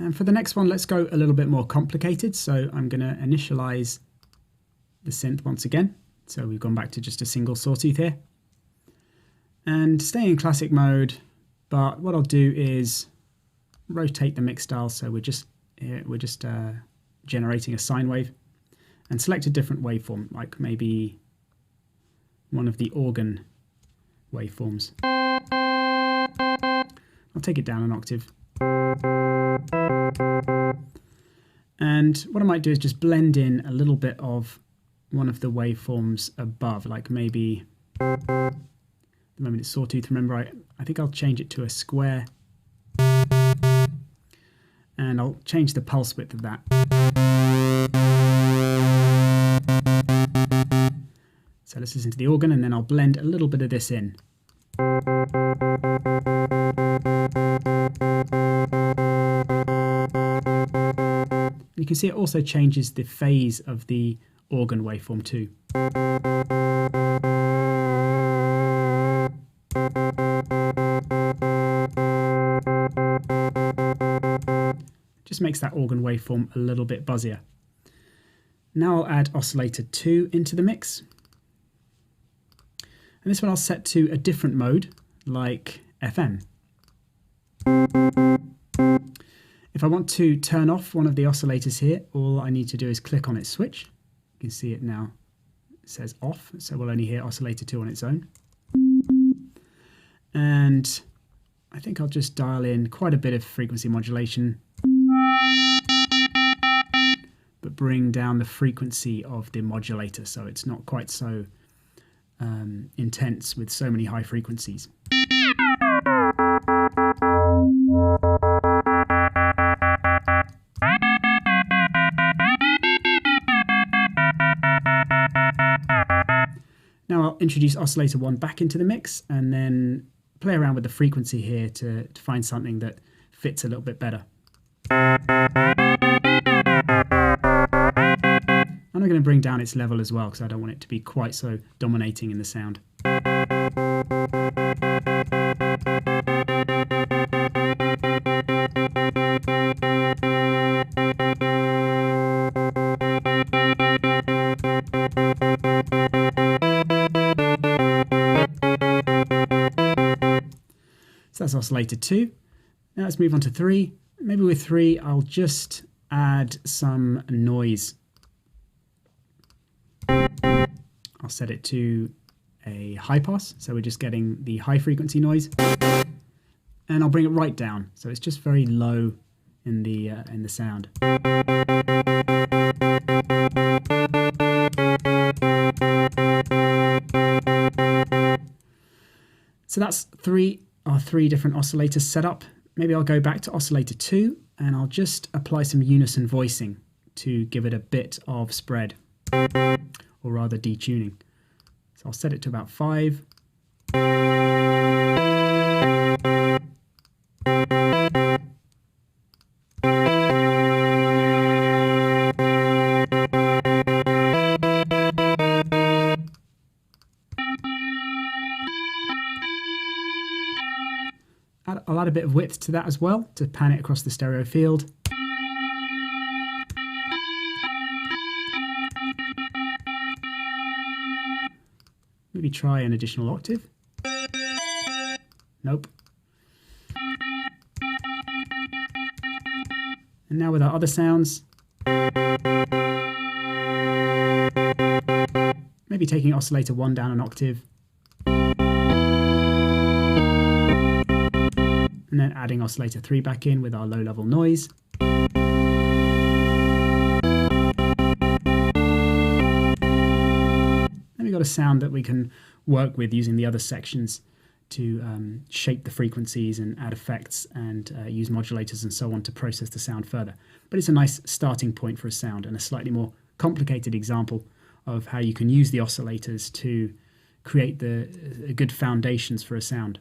And for the next one, let's go a little bit more complicated. So I'm going to initialize the synth once again. So we've gone back to just a single sawtooth here. And stay in classic mode, but what I'll do is rotate the mix dial. So we're just generating a sine wave, and select a different waveform, like maybe one of the organ waveforms. I'll take it down an octave. And what I might do is just blend in a little bit of one of the waveforms above, like maybe the moment it's sawtooth. Remember, I think I'll change it to a square, and I'll change the pulse width of that. So let's listen to the organ, and then I'll blend a little bit of this in. You can see it also changes the phase of the organ waveform too. Just makes that organ waveform a little bit buzzier. Now I'll add oscillator 2 into the mix. And this one I'll set to a different mode, like FM. If I want to turn off one of the oscillators here, all I need to do is click on its switch. You can see it now. It says off, so we'll only hear oscillator 2 on its own. And I think I'll just dial in quite a bit of frequency modulation, but bring down the frequency of the modulator so it's not quite so intense with so many high frequencies. Now I'll introduce oscillator 1 back into the mix and then play around with the frequency here to find something that fits a little bit better. And I'm going to bring down its level as well because I don't want it to be quite so dominating in the sound. So that's oscillator 2. Now let's move on to 3. Maybe with 3 I'll just add some noise. I'll set it to a high pass, so we're just getting the high frequency noise, and I'll bring it right down, so it's just very low in the sound. So that's our three different oscillators set up. Maybe I'll go back to oscillator 2 and I'll just apply some unison voicing to give it a bit of spread, or rather detuning. So I'll set it to about 5. I'll add a bit of width to that as well to pan it across the stereo field. Maybe try an additional octave. Nope. And now with our other sounds, maybe taking oscillator 1 down an octave, and then adding oscillator 3 back in with our low level noise. Then we've got a sound that we can work with using the other sections to shape the frequencies and add effects and use modulators and so on to process the sound further. But it's a nice starting point for a sound, and a slightly more complicated example of how you can use the oscillators to create the good foundations for a sound.